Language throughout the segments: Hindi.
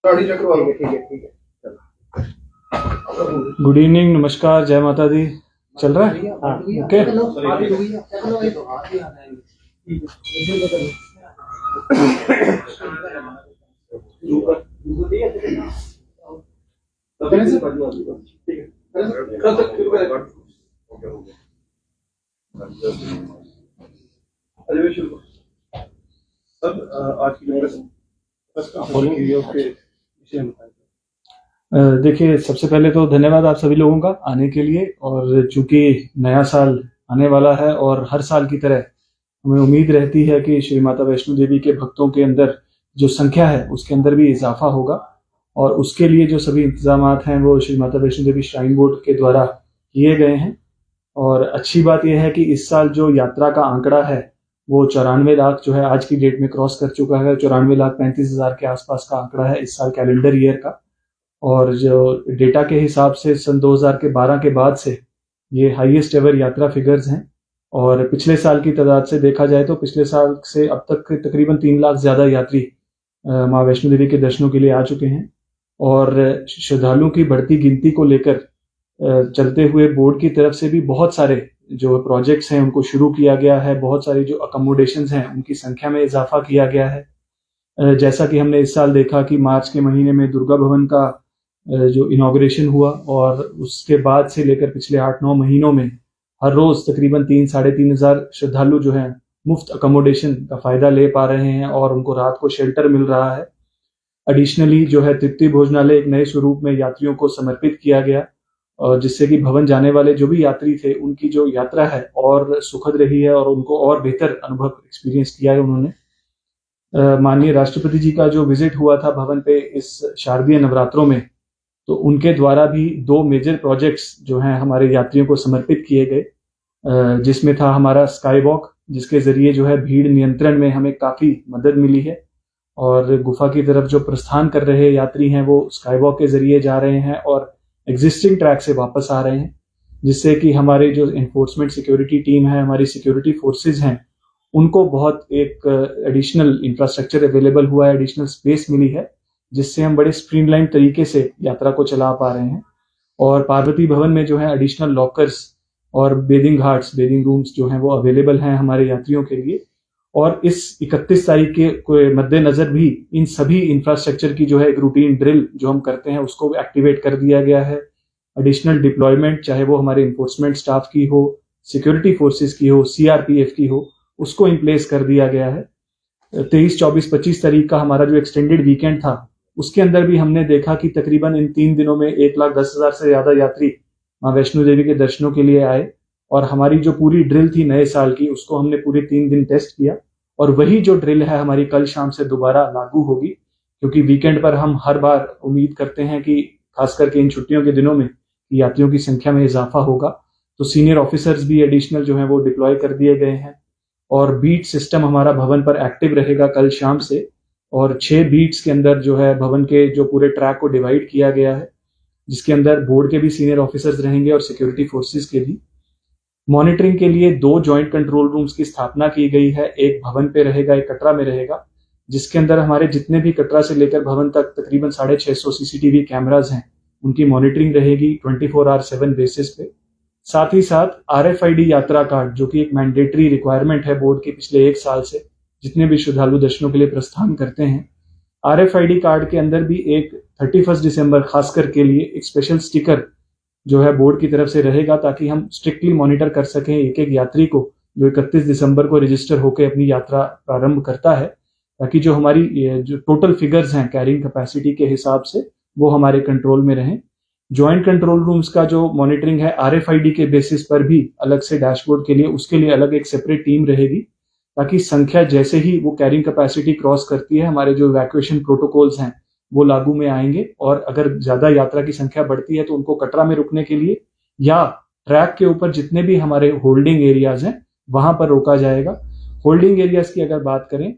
गुड इवनिंग, नमस्कार, जय माता दी। चल रहा है? ओके। देखिए, सबसे पहले तो धन्यवाद आप सभी लोगों का आने के लिए। और चूंकि नया साल आने वाला है और हर साल की तरह हमें उम्मीद रहती है कि श्री माता वैष्णो देवी के भक्तों के अंदर जो संख्या है उसके अंदर भी इजाफा होगा, और उसके लिए जो सभी इंतजाम हैं वो श्री माता वैष्णो देवी श्राइन बोर्ड के द्वारा किए गए हैं। और अच्छी बात यह है कि इस साल जो यात्रा का आंकड़ा है वो 94 लाख जो है आज की डेट में क्रॉस कर चुका है। 94,35,000 के आसपास का आंकड़ा है इस साल कैलेंडर ईयर का। और जो डेटा के हिसाब से सन 2012 के बाद से ये हाईएस्ट एवर यात्रा फिगर्स हैं। और पिछले साल की तादाद से देखा जाए तो पिछले साल से अब तक तकरीबन 3 लाख ज्यादा यात्री माँ वैष्णो देवी के दर्शनों के लिए आ चुके हैं। और श्रद्धालुओं की बढ़ती गिनती को लेकर चलते हुए बोर्ड की तरफ से भी बहुत सारे जो प्रोजेक्ट्स हैं उनको शुरू किया गया है। बहुत सारी जो अकोमोडेशंस हैं उनकी संख्या में इजाफा किया गया है। जैसा कि हमने इस साल देखा कि मार्च के महीने में दुर्गा भवन का जो इनॉग्रेशन हुआ, और उसके बाद से लेकर पिछले 8-9 महीनों में हर रोज तकरीबन 3-3.5 हजार श्रद्धालु जो हैं मुफ्त अकोमोडेशन का फायदा ले पा रहे हैं और उनको रात को शेल्टर मिल रहा है। एडिशनली जो है तृप्ति भोजनालय एक नए स्वरूप में यात्रियों को समर्पित किया गया, और जिससे कि भवन जाने वाले जो भी यात्री थे उनकी जो यात्रा है और सुखद रही है और उनको और बेहतर अनुभव एक्सपीरियंस किया है उन्होंने। माननीय राष्ट्रपति जी का जो विजिट हुआ था भवन पे इस शारदीय नवरात्रों में, तो उनके द्वारा भी 2 मेजर प्रोजेक्ट्स जो हैं हमारे यात्रियों को समर्पित किए गए, जिसमें था हमारा स्काई वॉक, जिसके जरिए जो है भीड़ नियंत्रण में हमें काफी मदद मिली है। और गुफा की तरफ जो प्रस्थान कर रहे यात्री हैं वो स्काई वॉक के जरिए जा रहे हैं और एग्जिस्टिंग ट्रैक से वापस आ रहे हैं, जिससे कि हमारे जो एनफोर्समेंट सिक्योरिटी टीम है, हमारी सिक्योरिटी फोर्सेज हैं, उनको बहुत एक एडिशनल इंफ्रास्ट्रक्चर अवेलेबल हुआ है, एडिशनल स्पेस मिली है, जिससे हम बड़े स्ट्रीमलाइन तरीके से यात्रा को चला पा रहे हैं। और पार्वती भवन में जो है एडिशनल लॉकर्स और बेदिंग घाट्स, बेदिंग रूम्स जो हैं वो अवेलेबल हैं हमारे यात्रियों के लिए। और इस 31 तारीख के मद्देनजर भी इन सभी इंफ्रास्ट्रक्चर की जो है एक रूटीन ड्रिल जो हम करते हैं उसको एक्टिवेट कर दिया गया है। एडिशनल डिप्लॉयमेंट, चाहे वो हमारे इन्फोर्समेंट स्टाफ की हो, सिक्योरिटी फोर्सेस की हो, सीआरपीएफ की हो, उसको इन प्लेस कर दिया गया है। 23, 24, 25 तारीख का हमारा जो एक्सटेंडेड वीकेंड था उसके अंदर भी हमने देखा कि तकरीबन इन 3 दिनों में 1,10,000 से ज्यादा यात्री माँ वैष्णो देवी के दर्शनों के लिए आए। और हमारी जो पूरी ड्रिल थी नए साल की उसको हमने पूरे 3 दिन टेस्ट किया, और वही जो ड्रिल है हमारी कल शाम से दोबारा लागू होगी, क्योंकि वीकेंड पर हम हर बार उम्मीद करते हैं कि खास करके इन छुट्टियों के दिनों में यात्रियों की संख्या में इजाफा होगा। तो सीनियर ऑफिसर्स भी एडिशनल जो है वो डिप्लॉय कर दिए गए हैं, और बीट सिस्टम हमारा भवन पर एक्टिव रहेगा कल शाम से। और 6 बीट्स के अंदर जो है भवन के जो पूरे ट्रैक को डिवाइड किया गया है, जिसके अंदर बोर्ड के भी सीनियर ऑफिसर्स रहेंगे और सिक्योरिटी फोर्सेस के भी। मॉनिटरिंग के लिए 2 जॉइंट कंट्रोल रूम्स की स्थापना की गई है, एक भवन पे रहेगा, एक कटरा में रहेगा, जिसके अंदर हमारे जितने भी कटरा से लेकर भवन तक तकरीबन 650 सीसीटीवी कैमराज हैं उनकी मॉनिटरिंग रहेगी 24/7 बेसिस पे। साथ ही साथ RFID यात्रा कार्ड, जो कि एक मैंडेटरी रिक्वायरमेंट है बोर्ड के पिछले 1 साल से जितने भी श्रद्धालु दर्शनों के लिए प्रस्थान करते हैं, RFID कार्ड के अंदर भी एक 31 दिसंबर खासकर के लिए एक स्पेशल स्टिकर जो है बोर्ड की तरफ से रहेगा, ताकि हम स्ट्रिक्टली मॉनिटर कर सकें एक एक यात्री को जो 31 दिसंबर को रजिस्टर होकर अपनी यात्रा प्रारंभ करता है, ताकि जो हमारी जो टोटल फिगर्स हैं कैरिंग कैपेसिटी के हिसाब से वो हमारे कंट्रोल में रहें। ज्वाइंट कंट्रोल रूम्स का जो मॉनिटरिंग है RFID के बेसिस पर भी अलग से डैशबोर्ड के लिए, उसके लिए अलग एक सेपरेट टीम रहेगी, ताकि संख्या जैसे ही वो कैरिंग कैपेसिटी क्रॉस करती है हमारे जो इवैक्यूएशन प्रोटोकॉल्स हैं वो लागू में आएंगे। और अगर ज्यादा यात्रा की संख्या बढ़ती है तो उनको कटरा में रुकने के लिए या ट्रैक के ऊपर जितने भी हमारे होल्डिंग एरियाज हैं वहां पर रोका जाएगा। होल्डिंग एरियाज की अगर बात करें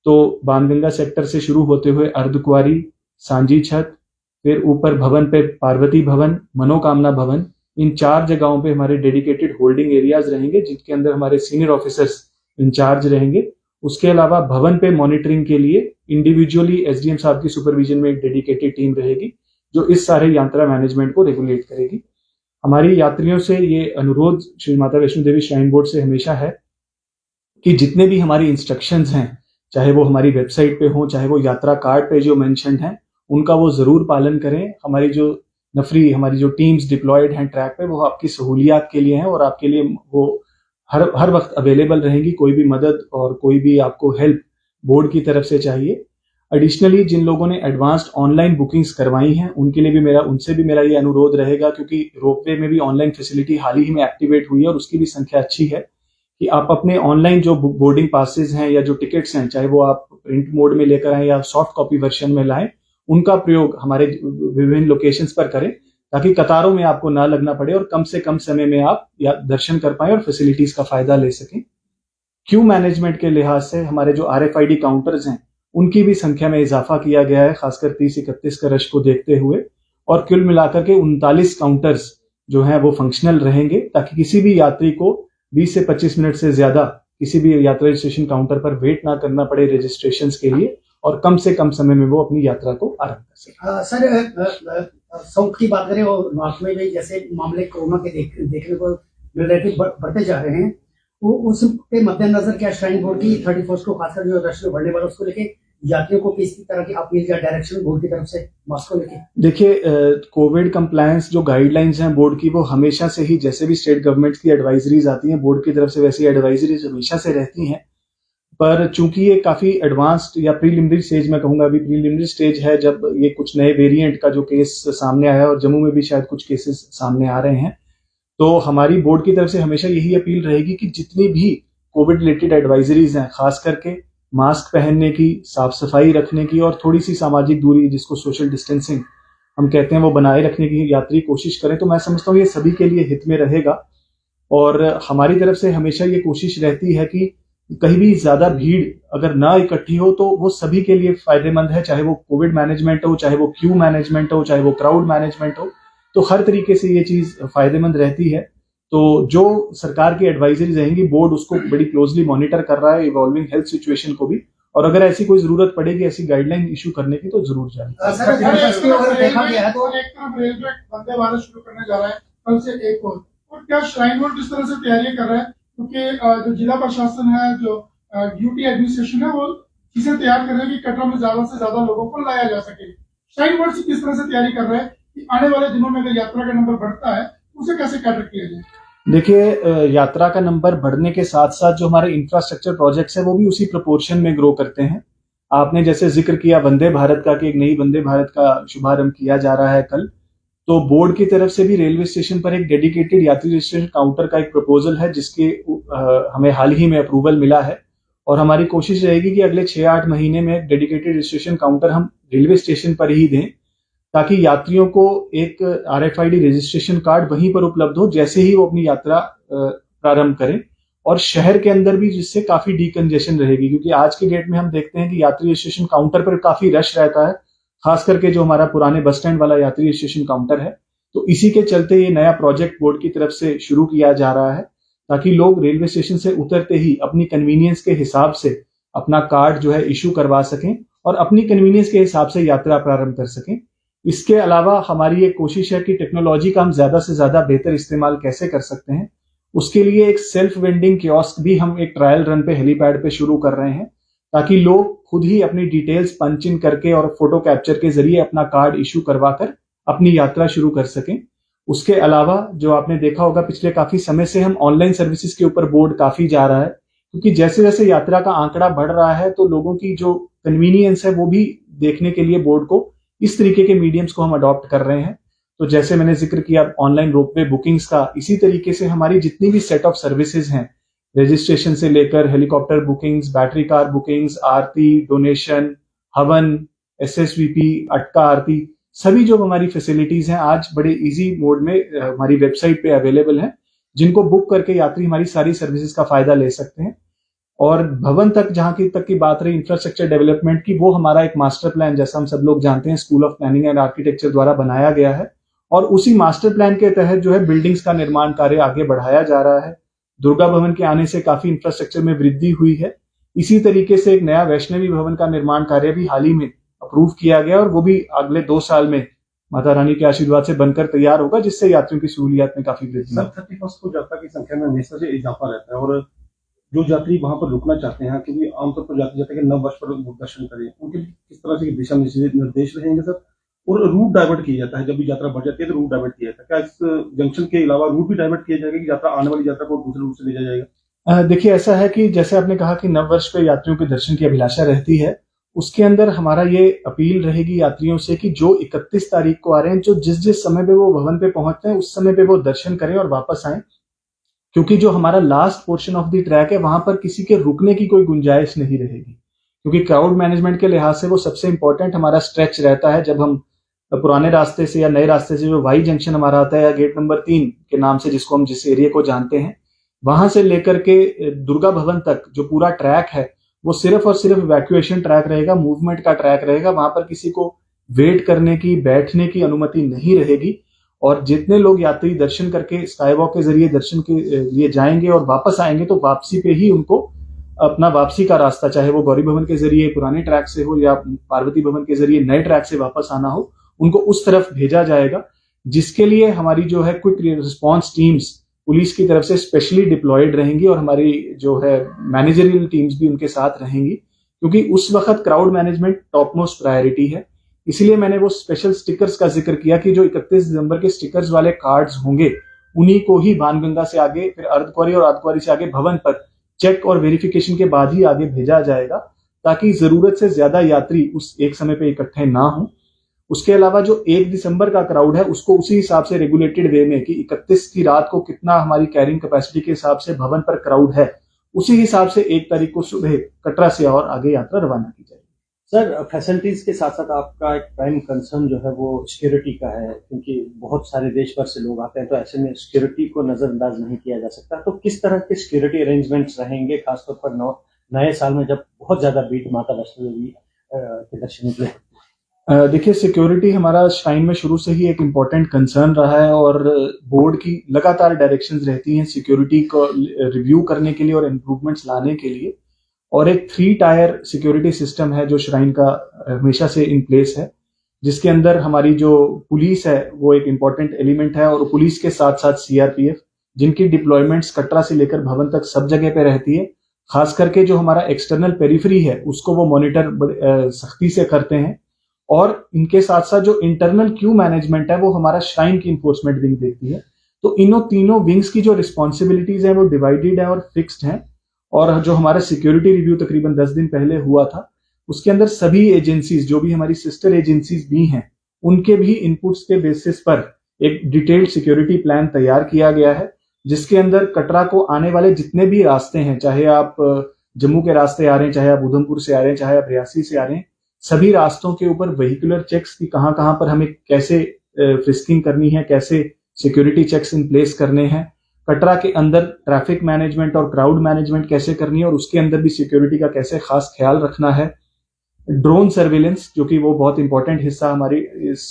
तो बाणगंगा सेक्टर से शुरू होते हुए अर्धकुंवारी, सांझी छत, फिर ऊपर भवन पे पार्वती भवन, मनोकामना भवन, इन 4 जगहों पे हमारे डेडिकेटेड होल्डिंग एरियाज रहेंगे, जिनके अंदर हमारे सीनियर ऑफिसर्स इंचार्ज रहेंगे उसके अलावा भवन पे मॉनिटरिंग के लिए इंडिविजुअली एसडीएम साहब की सुपरविजन में एक डेडिकेटेड टीम रहेगी जो इस सारे यात्रा मैनेजमेंट को रेगुलेट करेगी। हमारी यात्रियों से ये अनुरोध श्री माता वैष्णो देवी श्राइन बोर्ड से हमेशा है कि जितने भी हमारी इंस्ट्रक्शंस हैं, चाहे वो हमारी वेबसाइट पे हो, चाहे वो यात्रा कार्ड पे जो मेंशन्ड हैं, उनका वो जरूर पालन करें। हमारी जो टीम्स डिप्लॉयड हैं ट्रैक पे, वो आपकी सहूलियात के लिए हैं और आपके लिए वो हर वक्त अवेलेबल रहेंगी। कोई भी मदद और कोई भी आपको हेल्प बोर्ड की तरफ से चाहिए। एडिशनली जिन लोगों ने एडवांस्ड ऑनलाइन बुकिंग्स करवाई हैं उनसे भी मेरा ये अनुरोध रहेगा, क्योंकि रोपवे में भी ऑनलाइन फैसिलिटी हाल ही में एक्टिवेट हुई है और उसकी भी संख्या अच्छी है, कि आप अपने ऑनलाइन जो बोर्डिंग पासेस हैं या जो टिकट्स हैं, चाहे वो आप प्रिंट मोड में लेकर आए या सॉफ्ट कॉपी वर्जन में लाएं, उनका प्रयोग हमारे विभिन्न लोकेशंस पर करें ताकि कतारों में आपको ना लगना पड़े और कम से कम समय में आप या दर्शन कर पाए और फैसिलिटीज का फायदा ले सकें। क्यू मैनेजमेंट के लिहाज से हमारे जो RFID काउंटर्स हैं उनकी भी संख्या में इजाफा किया गया है, खासकर 30-31 का रश को देखते हुए, और कुल मिलाकर के 39 काउंटर्स जो हैं वो फंक्शनल रहेंगे ताकि किसी भी यात्री को 20 से 25 मिनट से ज्यादा किसी भी यात्रा रजिस्ट्रेशन काउंटर पर वेट ना करना पड़े रजिस्ट्रेशन के लिए, और कम से कम समय में वो अपनी यात्रा को आरंभ कर सके। सर, साउथ की बात करें और नॉर्थ में भी जैसे मामले कोरोना के देखने को मिल रहे थे, बढ़ते जा रहे हैं, वो उसके मद्देनजर क्या श्राइन बोर्ड की 31 को खासकर जो रश में बढ़ने वाला उसको लेके यात्रियों को किस तरह की अपील या डायरेक्शन बोर्ड की तरफ से मास्क को लेके? देखिए, कोविड कंप्लायंस जो गाइडलाइंस हैं बोर्ड की, वो हमेशा से ही, जैसे भी स्टेट गवर्नमेंट की एडवाइजरीज आती हैं बोर्ड की तरफ से, वैसी एडवाइजरीज हमेशा से रहती हैं। पर चूंकि ये काफी एडवांस्ड या प्रीलिमिनरी स्टेज, मैं कहूंगा अभी प्रीलिमिनरी स्टेज है, जब ये कुछ नए वेरिएंट का जो केस सामने आया और जम्मू में भी शायद कुछ केसेस सामने आ रहे हैं, तो हमारी बोर्ड की तरफ से हमेशा यही अपील रहेगी कि जितनी भी कोविड रिलेटेड एडवाइजरीज हैं, खास करके मास्क पहनने की, साफ सफाई रखने की और थोड़ी सी सामाजिक दूरी जिसको सोशल डिस्टेंसिंग हम कहते हैं, वो बनाए रखने की यात्री कोशिश करें, तो मैं समझता हूँ ये सभी के लिए हित में रहेगा। और हमारी तरफ से हमेशा ये कोशिश रहती है कि कहीं भी ज्यादा भीड़ अगर ना इकट्ठी हो तो वो सभी के लिए फायदेमंद है, चाहे वो कोविड मैनेजमेंट हो, चाहे वो क्यू मैनेजमेंट हो, चाहे वो क्राउड मैनेजमेंट हो, तो हर तरीके से ये चीज फायदेमंद रहती है। तो जो सरकार की एडवाइजरी रहेंगी, बोर्ड उसको बड़ी क्लोजली मॉनिटर कर रहा है, इवॉल्विंग हेल्थ सिचुएशन को भी, और अगर ऐसी कोई जरूरत पड़ेगी ऐसी गाइडलाइन इशू करने की तो जरूर जाए। देखा गया है तो रेलवे वंदे भारत शुरू करने जा रहा है कल से 1 को, और क्या श्राइन बोर्ड किस तरह से तैयारी कर रहा है, क्योंकि जो जिला प्रशासन है, जो ड्यूटी एडमिनिस्ट्रेशन है, वो चीजें तैयार कर रहे हैं कि कटरा में ज्यादा से ज्यादा लोगों को लाया जा सके। श्राइन बोर्ड से किस तरह से तैयारी कर रहा है कि आने वाले दिनों में अगर यात्रा का नंबर बढ़ता है उसे कैसे कैटर किया जाए? देखिए, यात्रा का नंबर बढ़ने के साथ साथ जो हमारे इंफ्रास्ट्रक्चर प्रोजेक्ट्स हैं वो भी उसी प्रोपोर्शन में ग्रो करते हैं। आपने जैसे जिक्र किया वंदे भारत का, कि एक नई वंदे भारत का शुभारंभ किया जा रहा है कल, तो बोर्ड की तरफ से भी रेलवे स्टेशन पर एक डेडिकेटेड यात्री रजिस्ट्रेशन काउंटर का एक प्रपोजल है जिसके हमें हाल ही में अप्रूवल मिला है, और हमारी कोशिश रहेगी कि अगले 6-8 महीने में एक डेडिकेटेड रजिस्ट्रेशन काउंटर हम रेलवे स्टेशन पर ही दें, ताकि यात्रियों को एक RFID रजिस्ट्रेशन कार्ड वहीं पर उपलब्ध हो जैसे ही वो अपनी यात्रा प्रारंभ करें, और शहर के अंदर भी जिससे काफी डीकंजेशन रहेगी, क्योंकि आज के डेट में हम देखते हैं कि यात्री रजिस्ट्रेशन काउंटर पर काफी रश रहता है, खास करके जो हमारा पुराने बस स्टैंड वाला यात्री रजिस्ट्रेशन काउंटर है। तो इसी के चलते ये नया प्रोजेक्ट बोर्ड की तरफ से शुरू किया जा रहा है, ताकि लोग रेलवे स्टेशन से उतरते ही अपनी कन्वीनियंस के हिसाब से अपना कार्ड जो है इशू करवा सकें और अपनी कन्वीनियंस के हिसाब से यात्रा प्रारंभ कर सकें। इसके अलावा हमारी एक कोशिश है कि टेक्नोलॉजी का हम ज्यादा से ज्यादा बेहतर इस्तेमाल कैसे कर सकते हैं, उसके लिए एक सेल्फ वेंडिंग कियोस्क भी हम एक ट्रायल रन पे हेलीपैड पे शुरू कर रहे हैं, ताकि लोग खुद ही अपनी डिटेल्स पंच इन करके और फोटो कैप्चर के जरिए अपना कार्ड इशू करवाकर अपनी यात्रा शुरू कर सकें। उसके अलावा जो आपने देखा होगा, पिछले काफी समय से हम ऑनलाइन सर्विसेज के ऊपर बोर्ड काफी जा रहा है, क्योंकि जैसे जैसे यात्रा का आंकड़ा बढ़ रहा है तो लोगों की जो कन्वीनियंस है वो भी देखने के लिए बोर्ड को इस तरीके के मीडियम्स को हम अडॉप्ट कर रहे हैं। तो जैसे मैंने जिक्र किया ऑनलाइन रोपवे बुकिंग्स का, इसी तरीके से हमारी जितनी भी सेट ऑफ सर्विसेज हैं, रजिस्ट्रेशन से लेकर helicopter bookings, battery car bookings, aarti, donation, havan, SSVP, अटका आरती, सभी जो हमारी फैसिलिटीज हैं आज बड़े इजी मोड में हमारी वेबसाइट पे अवेलेबल हैं, जिनको बुक करके यात्री हमारी सारी सर्विसेज का फायदा ले सकते हैं। और भवन जहां की बात रही इंफ्रास्ट्रक्चर डेवलपमेंट की, वो हमारा एक मास्टर प्लान, जैसा हम सब लोग जानते हैं, school of planning and architecture द्वारा बनाया गया है, और उसी मास्टर प्लान के तहत जो है बिल्डिंग्स का निर्माण कार्य आगे बढ़ाया जा रहा है। दुर्गा भवन के आने से काफी इंफ्रास्ट्रक्चर में वृद्धि हुई है, इसी तरीके से एक नया वैष्णवी भवन का निर्माण कार्य भी हाल ही में अप्रूव किया गया और वो भी अगले 2 साल में माता रानी के आशीर्वाद से बनकर तैयार होगा, जिससे यात्रियों की सहूलियत में काफी वृद्धि सर 31 को यात्रा की संख्या में हमेशा से इजाफा रहता है और जो यात्री वहां पर रुकना चाहते हैं, क्योंकि आमतौर पर यात्री जाते हैं नव वर्ष पर दर्शन करें, उनके लिए किस तरह से दिशा निर्देश रहेंगे सर? और रूट डाइवर्ट किया जाता है, जब भी यात्रा बढ़ जाती है तो रूट डाइवर्ट किया जाता है, क्या इस जंक्शन के अलावा रूट भी डाइवर्ट किया जाएगा कि यात्रा आने वाली यात्रा को दूसरे रूट से ले जाया जाएगा? देखिए, ऐसा है कि जैसे आपने कहा कि नव वर्ष पे यात्रियों के दर्शन की अभिलाषा रहती है, उसके अंदर हमारा ये अपील रहेगी यात्रियों से कि जो 31 तारीख को आ रहे हैं, जो जिस समय पे वो भवन पे पहुंचते हैं उस समय पे वो दर्शन करें और वापस आए, क्योंकि जो हमारा last portion of the track है वहां पर किसी के रुकने की कोई गुंजाइश नहीं रहेगी, क्योंकि क्राउड मैनेजमेंट के लिहाज से वो सबसे इंपॉर्टेंट हमारा स्ट्रेच रहता है। जब हम पुराने रास्ते से या नए रास्ते से जो वाई जंक्शन हमारा आता है या गेट नंबर 3 के नाम से जिसको हम जिस एरिया को जानते हैं, वहां से लेकर के दुर्गा भवन तक जो पूरा ट्रैक है वो सिर्फ और सिर्फ इवैक्यूएशन ट्रैक रहेगा, मूवमेंट का ट्रैक रहेगा। वहां पर किसी को वेट करने की, बैठने की अनुमति नहीं रहेगी और जितने लोग यात्री दर्शन करके स्काई वॉक के जरिए दर्शन के लिए जाएंगे और वापस आएंगे तो वापसी पे ही उनको अपना वापसी का रास्ता, चाहे वो गौरी भवन के जरिए पुराने ट्रैक से हो या पार्वती भवन के जरिए नए ट्रैक से वापस आना हो, उनको उस तरफ भेजा जाएगा, जिसके लिए हमारी जो है क्विक रिस्पॉन्स टीम्स पुलिस की तरफ से स्पेशली डिप्लॉयड रहेंगी और हमारी जो है मैनेजरियल टीम्स भी उनके साथ रहेंगी, क्योंकि उस वक्त crowd management top most priority है। इसलिए मैंने वो स्पेशल स्टिकर्स का जिक्र किया कि जो 31 दिसंबर के स्टिकर्स वाले कार्ड्स होंगे उन्हीं को ही बाणगंगा से आगे, फिर अर्धकुंवारी और अर्धकुंवारी से आगे भवन पर चेक और वेरिफिकेशन के बाद ही आगे भेजा जाएगा, ताकि जरूरत से ज्यादा यात्री उस एक समय पे इकट्ठे ना हो। उसके अलावा जो 1 दिसंबर का क्राउड है उसको उसी हिसाब से रेगुलेटेड वे में कि 31 की रात को कितना हमारी कैरिंग कैपेसिटी के हिसाब से भवन पर क्राउड है, उसी हिसाब से 1 तारीख को सुबह कटरा से और आगे यात्रा रवाना की जाएगी। सर, फैसिलिटीज के साथ साथ आपका एक प्राइम कंसर्न जो है वो सिक्योरिटी का है, क्योंकि बहुत सारे देश भर से लोग आते हैं, तो ऐसे में सिक्योरिटी को नजरअंदाज नहीं किया जा सकता। तो किस तरह के सिक्योरिटी अरेंजमेंट्स रहेंगे, खासतौर पर नए साल में जब बहुत ज्यादा भीड़ माता वैष्णो देवी के दर्शन के लिए? देखिए, सिक्योरिटी हमारा श्राइन में शुरू से ही एक इम्पोर्टेंट कंसर्न रहा है और बोर्ड की लगातार डायरेक्शंस रहती हैं सिक्योरिटी को रिव्यू करने के लिए और इम्प्रूवमेंट्स लाने के लिए। और एक 3 टायर सिक्योरिटी सिस्टम है जो श्राइन का हमेशा से इन प्लेस है, जिसके अंदर हमारी जो पुलिस है वो एक इम्पोर्टेंट एलिमेंट है और पुलिस के साथ साथ सीआरपीएफ, जिनकी डिप्लॉयमेंट्स कटरा से लेकर भवन तक सब जगह पे रहती है। खास करके जो हमारा एक्सटर्नल पेरिफेरी है उसको वो मॉनिटर सख्ती से करते हैं और इनके साथ साथ जो इंटरनल क्यू मैनेजमेंट है वो हमारा श्राइन की इन्फोर्समेंट विंग देखती है। तो इन्हों तीनों विंग्स की जो रिस्पॉन्सिबिलिटीज है वो डिवाइडेड है और फिक्स्ड है। और जो हमारा सिक्योरिटी रिव्यू तकरीबन 10 दिन पहले हुआ था, उसके अंदर सभी एजेंसीज, जो भी हमारी सिस्टर एजेंसीज भी हैं, उनके भी इनपुट्स के बेसिस पर एक डिटेल्ड सिक्योरिटी प्लान तैयार किया गया है, जिसके अंदर कटरा को आने वाले जितने भी रास्ते हैं, चाहे आप जम्मू के रास्ते आ रहे हैं, चाहे आप उधमपुर से आ रहे हैं, चाहे आप रियासी से आ रहे हैं, सभी रास्तों के ऊपर वेहिकुलर चेक्स की कहां कहां पर हमें कैसे फ्रिस्किंग करनी है, कैसे सिक्योरिटी चेक्स इन प्लेस करने हैं, कटरा के अंदर ट्रैफिक मैनेजमेंट और क्राउड मैनेजमेंट कैसे करनी है और उसके अंदर भी सिक्योरिटी का कैसे खास ख्याल रखना है। ड्रोन सर्विलेंस, जो कि वो बहुत इंपॉर्टेंट हिस्सा हमारी इस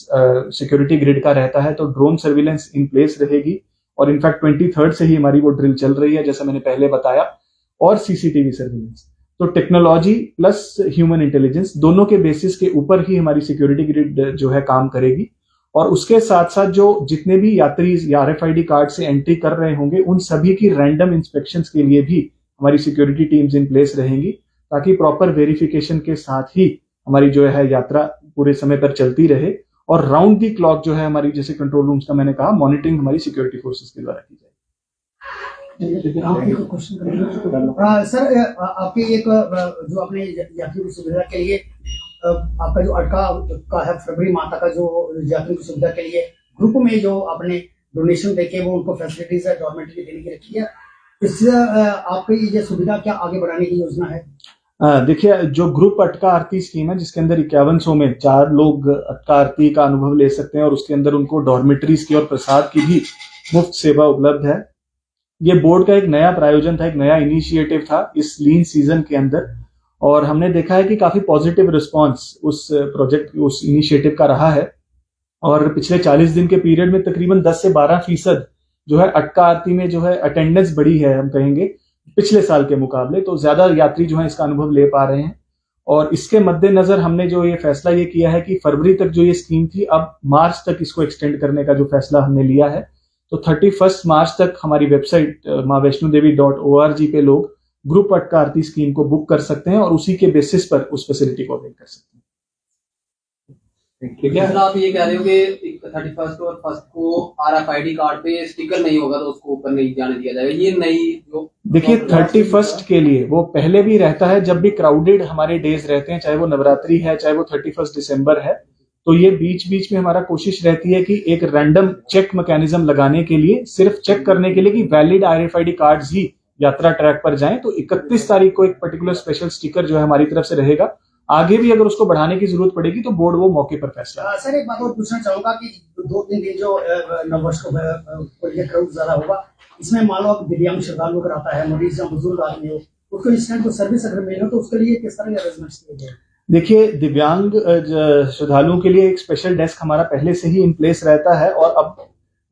सिक्योरिटी ग्रिड का रहता है, तो ड्रोन सर्विलेंस इन प्लेस रहेगी और इनफैक्ट 23rd से ही हमारी वो ड्रिल चल रही है, जैसा मैंने पहले बताया। और सीसीटीवी सर्विलेंस, तो टेक्नोलॉजी प्लस ह्यूमन इंटेलिजेंस दोनों के बेसिस के ऊपर ही हमारी सिक्योरिटी ग्रिड जो है काम करेगी। और उसके साथ साथ जो जितने भी यात्री RFID कार्ड से एंट्री कर रहे होंगे उन सभी की रैंडम इंस्पेक्शंस के लिए भी हमारी सिक्योरिटी टीम्स इन प्लेस रहेंगी, ताकि प्रॉपर वेरिफिकेशन के साथ ही हमारी जो है यात्रा पूरे समय पर चलती रहे। और राउंड दी क्लॉक जो है हमारी, जैसे कंट्रोल रूम्स का मैंने कहा, मॉनिटरिंग हमारी सिक्योरिटी फोर्सेस के द्वारा की जाएगी। सर, आपकी एक जो आपने यात्रियों की सुविधा के लिए आपका जो अटका का है फरवरी माता का, जो यात्रियों की सुविधा के लिए ग्रुप में जो आपने डोनेशन देके वो उनको फैसिलिटीज है गवर्नमेंट की देने की रखी है, इससे आपकी ये सुविधा क्या आगे बढ़ाने की योजना है? देखिए, जो ग्रुप अटका आरती स्कीम है जिसके अंदर 5100 में 4 लोग अटका आरती का अनुभव ले सकते हैं और उसके अंदर उनको डॉर्मेटरीज की और प्रसाद की भी मुफ्त सेवा उपलब्ध है। ये बोर्ड का एक नया प्रायोजन था, एक नया इनिशिएटिव था इस लीन सीजन के अंदर, और हमने देखा है कि काफी पॉजिटिव रिस्पांस उस प्रोजेक्ट, उस इनिशिएटिव का रहा है। और पिछले 40 दिन के पीरियड में तकरीबन 10 से 12% जो है अटका आरती में जो है अटेंडेंस बढ़ी है, हम कहेंगे, पिछले साल के मुकाबले, तो ज्यादा यात्री जो है इसका अनुभव ले पा रहे हैं। और इसके मद्देनजर हमने जो ये फैसला ये किया है कि फरवरी तक जो ये स्कीम थी, अब मार्च तक इसको एक्सटेंड करने का जो फैसला हमने लिया है। तो 31 मार्च तक हमारी वेबसाइट maavaishnodevi.org पे लोग ग्रुप अटका आरती स्कीम को बुक कर सकते हैं और उसी के बेसिस पर उस फैसिलिटी को अवेल कर सकते हैं। क्या आप ये कह रहे हो कि 31 और 1 को RFID कार्ड पे स्टिकर नहीं होगा तो उसको ऊपर नहीं जाने दिया जाएगा, ये नई जो देखिए 31 के लिए वो पहले भी रहता है, जब भी क्राउडेड हमारे डेज रहते हैं, चाहे वो नवरात्रि है चाहे वो 31 दिसंबर है, तो ये बीच बीच में हमारा कोशिश रहती है कि एक रैंडम चेक मैकेनिज्म लगाने के लिए, सिर्फ चेक करने के लिए कि वैलिड RFID कार्ड्स ही यात्रा ट्रैक पर जाएं। तो 31 तारीख को एक पर्टिकुलर स्पेशल स्टिकर जो है हमारी तरफ से रहेगा। आगे भी अगर उसको बढ़ाने की जरूरत पड़ेगी तो बोर्ड वो मौके पर फैसला। सर एक बात और पूछना चाहूंगा कि 2-3 दिन जो नववर्ष को क्राउड ज्यादा होगा, इसमें मान लो दिव्यांग श्रद्धालु अगर आता है, मरीज या बुजुर्ग आदमी हो, उसको इंस्टेंट को सर्विस अगर मिले तो उसके लिए किस तरह के अरेंजमेंट्स किए गए? देखिए दिव्यांग श्रद्धालुओं के लिए एक स्पेशल डेस्क हमारा पहले से ही इन प्लेस रहता है और अब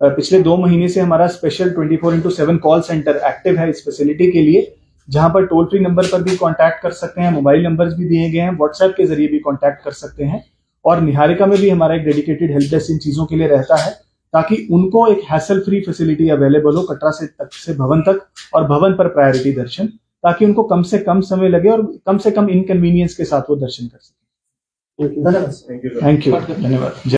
पिछले 2 महीने से हमारा स्पेशल 24/7 कॉल सेंटर एक्टिव है इस फैसिलिटी के लिए, जहां पर टोल फ्री नंबर पर भी कांटेक्ट कर सकते हैं, मोबाइल नंबर्स भी दिए गए हैं, व्हाट्सएप के जरिए भी कांटेक्ट कर सकते हैं। और निहारिका में भी हमारा एक डेडिकेटेड हेल्प डेस्क इन चीजों के लिए रहता है, ताकि उनको एक हैसल फ्री फैसिलिटी अवेलेबल हो कटरा से भवन तक और भवन पर प्रायोरिटी दर्शन, ताकि उनको कम से कम समय लगे और कम से कम इनकन्वीनियंस के साथ वो दर्शन कर सकें। धन्यवाद। थैंक यू, धन्यवाद।